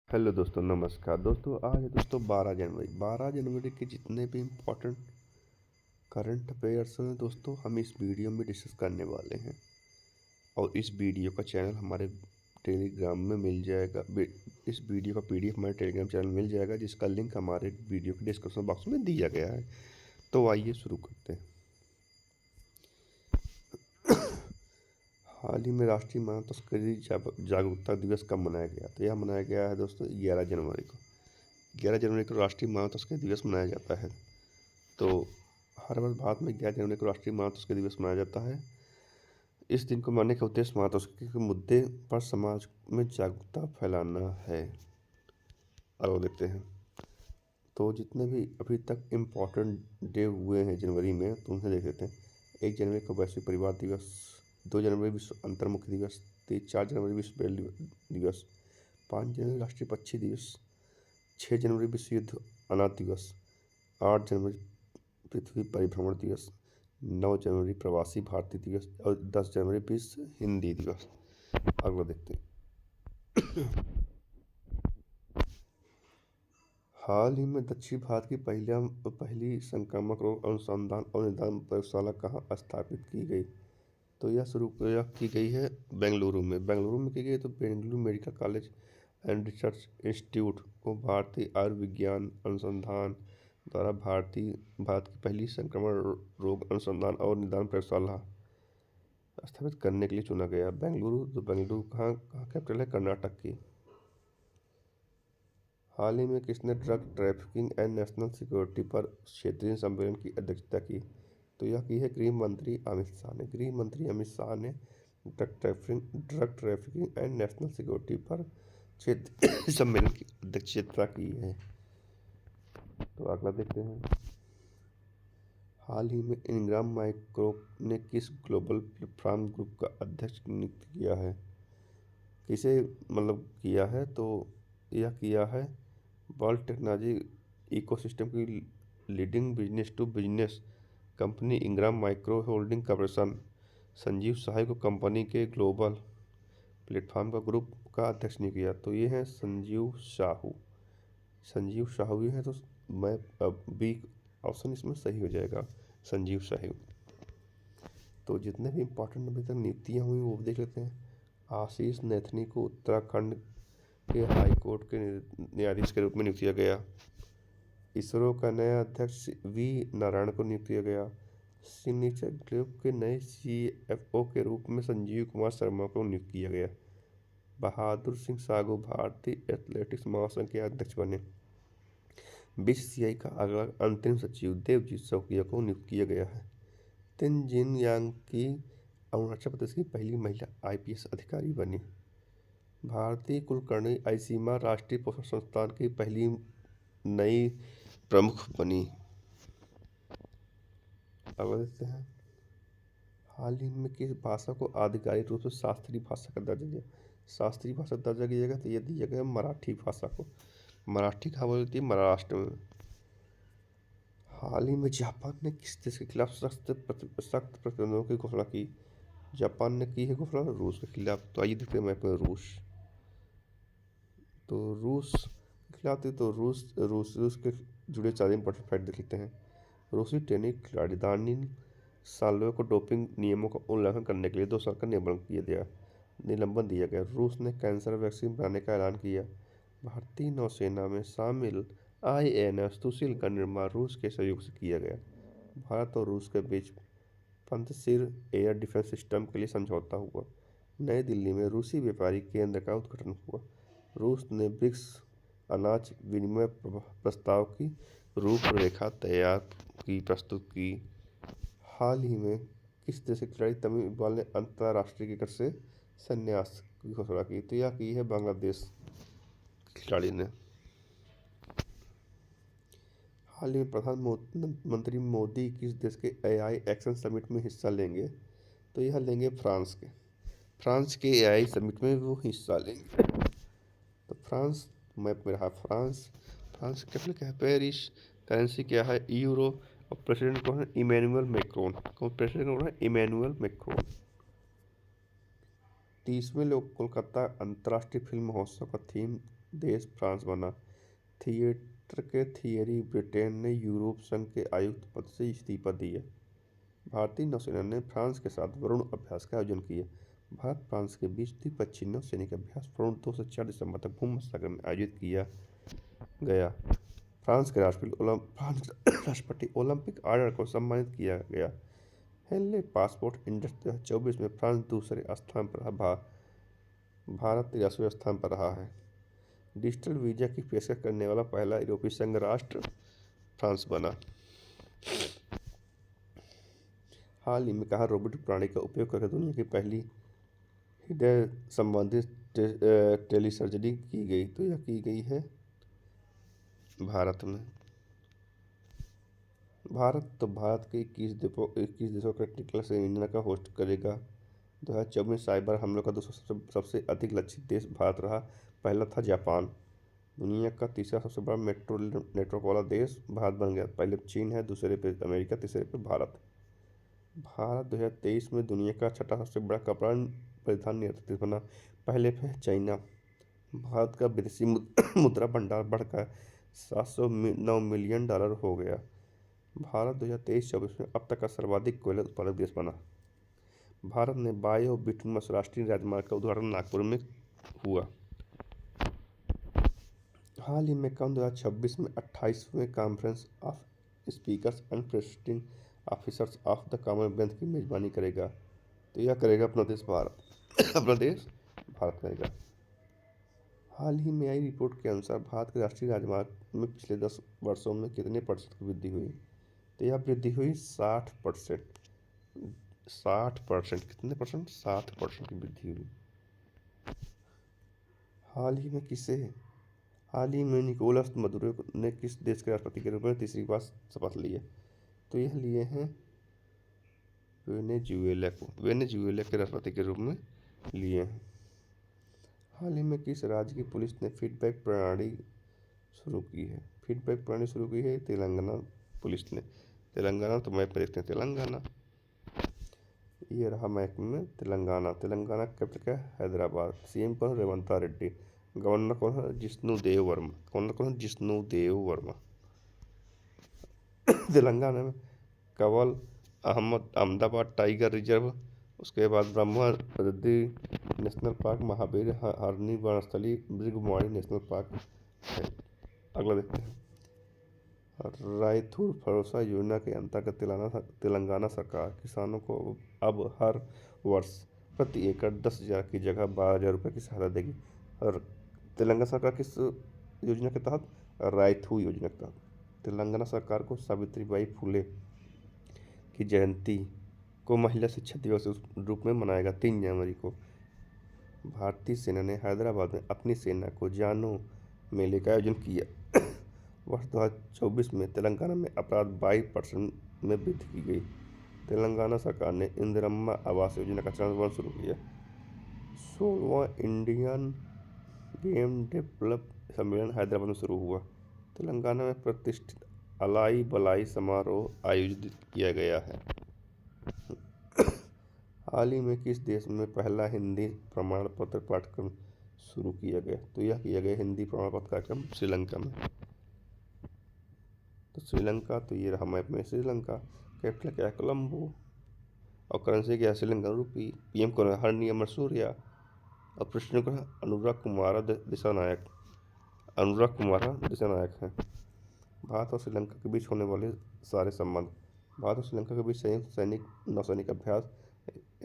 Hello दोस्तों, नमस्कार दोस्तों। आज है दोस्तों 12 जनवरी के जितने भी इम्पोर्टेंट करंट अफेयर्स हैं दोस्तों, हम इस वीडियो में डिस्कस करने वाले हैं। और इस वीडियो का चैनल हमारे टेलीग्राम में मिल जाएगा। इस वीडियो का पीडीएफ हमारे टेलीग्राम चैनल में मिल जाएगा, जिसका लिंक हमारे वीडियो के डिस्क्रिप्शन बॉक्स में दिया गया है। तो आइए शुरू करते हैं। हाल ही में राष्ट्रीय मानव तस्करी जागरूकता दिवस कब मनाया गया? तो यह मनाया गया है दोस्तों 11 जनवरी को। 11 जनवरी को राष्ट्रीय मानव तस्करी दिवस मनाया जाता है। तो हर वर्ष भारत में 11 जनवरी को राष्ट्रीय मानव तस्करी दिवस मनाया जाता है। इस दिन को मनाने का उद्देश्य मानव तस्करी के मुद्दे पर समाज में जागरूकता फैलाना है। और देखते हैं तो जितने भी अभी तक इम्पोर्टेंट डे हुए हैं जनवरी में, तो उन्हें देख लेते हैं। 1 जनवरी को वैश्विक परिवार दिवस, 2 जनवरी विश्व अंतर्मुखी दिवस, 4 जनवरी विश्व ब्रेल दिवस, 5 जनवरी राष्ट्रीय पक्षी दिवस, 6 जनवरी विश्व युद्ध अनाथ दिवस, 8 जनवरी पृथ्वी परिभ्रमण दिवस, 9 जनवरी प्रवासी भारतीय दिवस और 10 जनवरी विश्व हिंदी दिवस। अगला देखते हैं। हाल ही में दक्षिण भारत की पहली संक्रामक रोग अनुसंधान और निदान प्रयोगशाला कहाँ स्थापित की गई? तो यह की गई है बेंगलुरु में की गई। तो Bengaluru medical college and research institute को भारतीय आयुर्विज्ञान अनुसंधान द्वारा भारत की पहली संक्रमण रोग अनुसंधान और निदान प्रयोगशाला स्थापित करने के लिए चुना गया। बेंगलुरु कहाँ कैपिटल है? कर्नाटक की। हाल ही में किसने drug trafficking and national security पर क्षेत्रीय सम्मेलन की अध्यक्षता की? तो यह की है गृह मंत्री अमित शाह ने drug trafficking and national security पर क्षेत्रीय सम्मेलन की अध्यक्षता की है। तो अगला देखते हैं। हाल ही में इनग्राम माइक्रो ने किस ग्लोबल प्लेटफॉर्म ग्रुप का अध्यक्ष नियुक्त किया है? किसे किया है? तो यह किया है वर्ल्ड टेक्नोलॉजी इकोसिस्टम की leading business to business company Ingram Micro Holding Corporation Sanjeev Shahi को कंपनी के ग्लोबल प्लेटफॉर्म का ग्रुप का अध्यक्ष नहीं किया। तो ये है संजीव शाहू है। तो मैं बी ऑप्शन इसमें सही हो जाएगा, संजीव शाहू। तो जितने भी इम्पोर्टेंट अभी तक नियुक्तियाँ हुई वो देख लेते हैं। आशीष नैथनी को उत्तराखंड के हाई कोर्ट के न्यायाधीश के रूप में नियुक्त किया गया। इसरो का नया अध्यक्ष वी नारायण को नियुक्त किया गया। सिग्नेचर ग्रुप के नए सीएफओ के रूप में संजीव कुमार शर्मा को नियुक्त किया गया। बहादुर सिंह सागू भारतीय एथलेटिक्स महासंघ के अध्यक्ष बने। बीसीसीआई का अगला अंतरिम सचिव देवजीत सौकिया को नियुक्त किया गया है। तेनजिन यांगी अरुणाचल प्रदेश की पहली महिला आईपीएस अधिकारी बनी। भारतीय कुलकर्णी आईसीएमआर राष्ट्रीय पोषण संस्थान की पहली नई प्रमुख बनी। अगला देखते हैं। हाल ही में किस भाषा को आधिकारिक रूप से शास्त्रीय भाषा का दर्जा दिया? शास्त्रीय भाषा का दर्जा दिया गया, तो यह दिया गया मराठी भाषा को। मराठी कहाँ बोलती है? महाराष्ट्र में। हाल ही में जापान ने किस देश के खिलाफ सख्त प्रतिबंधों की घोषणा की? जापान ने की है घोषणा रूस के खिलाफ। तो आइए देखते हैं मैप में रूस। तो रूस के खिलाफ तो रूस के जुड़े 4 इंपॉर्टेंट फैक्ट देख लेते हैं। रूसी टेनिस खिलाड़ी दानिल साल्वे को डोपिंग नियमों का उल्लंघन करने के लिए 2 साल का निलंबन दिया गया। रूस ने कैंसर वैक्सीन बनाने का ऐलान किया। भारतीय नौसेना में शामिल आईएनएस सुशील का निर्माण रूस के सहयोग से किया गया। भारत और रूस के बीच पंजशीर एयर डिफेंस सिस्टम के लिए समझौता हुआ। नई दिल्ली में रूसी व्यापारी केंद्र का उद्घाटन हुआ। रूस ने ब्रिक्स अनाज विनिमय प्रस्ताव की रूपरेखा प्रस्तुत की। हाल ही में किस देश के खिलाड़ी तमीम इकबाल ने अंतर्राष्ट्रीय क्रिकेट से संन्यास की घोषणा की? तो यह की है बांग्लादेश खिलाड़ी ने। हाल ही में प्रधानमंत्री मोदी किस देश के एआई एक्शन समिट में हिस्सा लेंगे? तो यह लेंगे फ्रांस के एआई समिट में वो हिस्सा लेंगे। तो फ्रांस मैप में रहा। फ्रांस कैपिटल क्या है? पेरिस। करेंसी क्या है? यूरो। और प्रेसिडेंट कौन है? Emmanuel Macron. 30वें लोक कोलकाता अंतर्राष्ट्रीय फिल्म महोत्सव का थीम देश फ्रांस बना। थिएटर के थियरी ब्रिटेन ने यूरोप संघ के आयुक्त पद से इस्तीफा दिया। भारतीय नौसेना ने फ्रांस के साथ वरुण अभ्यास का आयोजन किया। भारत फ्रांस के बीच द्विपक्षीय नौसैनिक अभ्यास वरुण 2 से 4 दिसंबर तक भूमध्य सागर में आयोजित किया गया। फ्रांस के राष्ट्रपति ओलंपिक ऑर्डर को सम्मानित किया गया। हेनले पासपोर्ट इंडेक्स 2024 में फ्रांस दूसरे स्थान पर रहा। भारत 83वें स्थान पर रहा है। डिजिटल वीजा की पेशकश करने वाला पहला यूरोपीय संघ राष्ट्र फ्रांस बना। हाल ही में कहा रोबोटिक प्रणाली का उपयोग करके दुनिया की पहली हृदय संबंधी टेलीसर्जरी की गई, तो यह की गई है भारत में। भारत के 21 देशों का टेक्निकल सेमिनार का होस्ट करेगा। 2024 में साइबर हमलों का दूसरा सबसे अधिक लक्षित देश भारत रहा। पहला था जापान। दुनिया का तीसरा सबसे बड़ा मेट्रो नेटवर्क वाला देश भारत बन गया। पहले चीन है, दूसरे पे अमेरिका, तीसरे पे भारत। भारत 2023 में दुनिया का छठा सबसे बड़ा कपड़ा परिधान निर्यात देश बना। पहले पे चाइना। भारत का विदेशी मुद्रा भंडार बढ़कर $709 मिलियन हो गया। भारत 2023-24 में अब तक का सर्वाधिक कोयला उत्पादक देश बना। भारत ने बायो बिटुमस राष्ट्रीय राजमार्ग का उद्घाटन नागपुर में हुआ। हाल ही में 2026 में 28वें conference of speakers and presiding officers of the Commonwealth की मेजबानी करेगा, तो यह करेगा अपना देश भारत अपना देश भारत करेगा। हाल ही में आई रिपोर्ट के अनुसार भारत के राष्ट्रीय राजमार्ग में पिछले 10 वर्षों में कितने प्रतिशत की वृद्धि हुई, तो यह वृद्धि हुई 60%। 60% कितने परसेंट? 60% की वृद्धि हुई। हाल ही में निकोलस मदुरो ने किस देश के राष्ट्रपति के रूप में तीसरी बार शपथ ली है, तो यह लिए हैं वेनेजुएला के राष्ट्रपति के रूप में लिए हैं। हाल ही में किस राज्य की पुलिस ने फीडबैक प्रणाली शुरू की है? तेलंगाना पुलिस ने। तेलंगाना, तो मैप में देखते हैं तेलंगाना, ये रहा मैप में तेलंगाना। तेलंगाना कैपिटल क्या है? हैदराबाद। सीएम कौन है? रेवंत रेड्डी। गवर्नर कौन है? जिष्णुदेव वर्मा। तेलंगाना में कंवल अहमदाबाद टाइगर रिजर्व, उसके बाद ब्रह्मादि नेशनल पार्क, महावीर हरणी वनस्थली, मृगमाणी नेशनल पार्क है। अगला देखते हैं। रायथूर भरोसा योजना के अंतर्गत तेलंगाना सरकार किसानों को अब हर वर्ष प्रति एकड़ 10,000 की जगह 12,000 रुपये की सहायता देगी। और तेलंगाना सरकार किस योजना के तहत? रायथू योजना के तहत। तेलंगाना सरकार को सावित्रीबाई फुले की जयंती को महिला शिक्षा दिवस के रूप में मनाएगा 3 जनवरी को। भारतीय सेना ने हैदराबाद में अपनी सेना को जानो मेले का आयोजन किया। वर्ष 2024 में तेलंगाना में अपराध 22% में वृद्धि की गई। तेलंगाना सरकार ने इंदिरम्मा आवास योजना का चरण शुरू किया। 16वां इंडियन गेम डेवलप सम्मेलन हैदराबाद में शुरू हुआ। तेलंगाना में प्रतिष्ठित अलाई बलाई समारोह आयोजित किया गया है। हाल ही में किस देश में पहला हिंदी प्रमाण पत्र पाठ्यक्रम शुरू किया गया, तो यह किया गया हिंदी प्रमाण पत्र कार्यक्रम श्रीलंका में। तो श्रीलंका, तो ये रहा मैप में श्रीलंका। कैपिटल क्या है? कोलंबो। और करेंसी क्या है? श्रीलंका रूपी। पीएम कौन है? हरनियमन सूर्या। और प्रेसिडेंट कौन है? अनुराग कुमार दिसानायक हैं। भारत और श्रीलंका के बीच होने वाले सारे संबंध। भारत और श्रीलंका के बीच संयुक्त नौसैनिक अभ्यास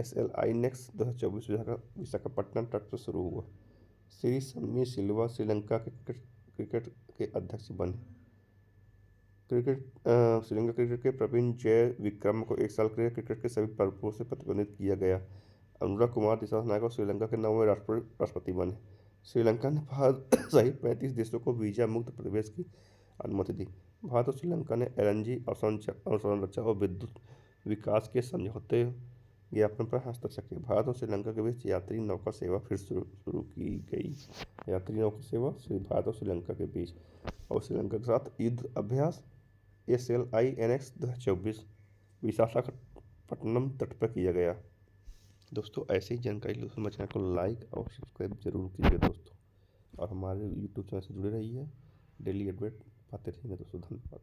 SLI नेक्स्ट 2024 विशाखापट्टनम तट पर शुरू हुआ। श्री सम्मी सिल्वा श्रीलंका के क्रिकेट के अध्यक्ष बने। श्रीलंका क्रिकेट के प्रवीण जय विक्रम को 1 साल के लिए क्रिकेट के सभी पर्वों से प्रतिबंधित किया गया। अनुराग कुमार दिसानायक श्रीलंका के 9वें राष्ट्रपति बने। श्रीलंका ने भारत सहित 35 देशों को वीजा मुक्त प्रवेश की अनुमति दी। भारत और श्रीलंका ने LNG अवसंरचना और विद्युत विकास के समझौते ज्ञापन पर हस्ताक्षर किए। भारत और श्रीलंका के बीच यात्री नौका सेवा फिर शुरू की गई। यात्री नौका सेवा भारत और श्रीलंका के बीच। और श्रीलंका के साथ युद्ध अभ्यास SLI NX 2024 विशाखापट्टनम तट पर किया गया। दोस्तों, ऐसी जानकारी दोस्तों मेरे चैनल को लाइक और सब्सक्राइब जरूर कीजिए दोस्तों। और हमारे यूट्यूब चैनल से जुड़े रहिए। डेली अपडेट पाते रहेंगे दोस्तों। धन्यवाद।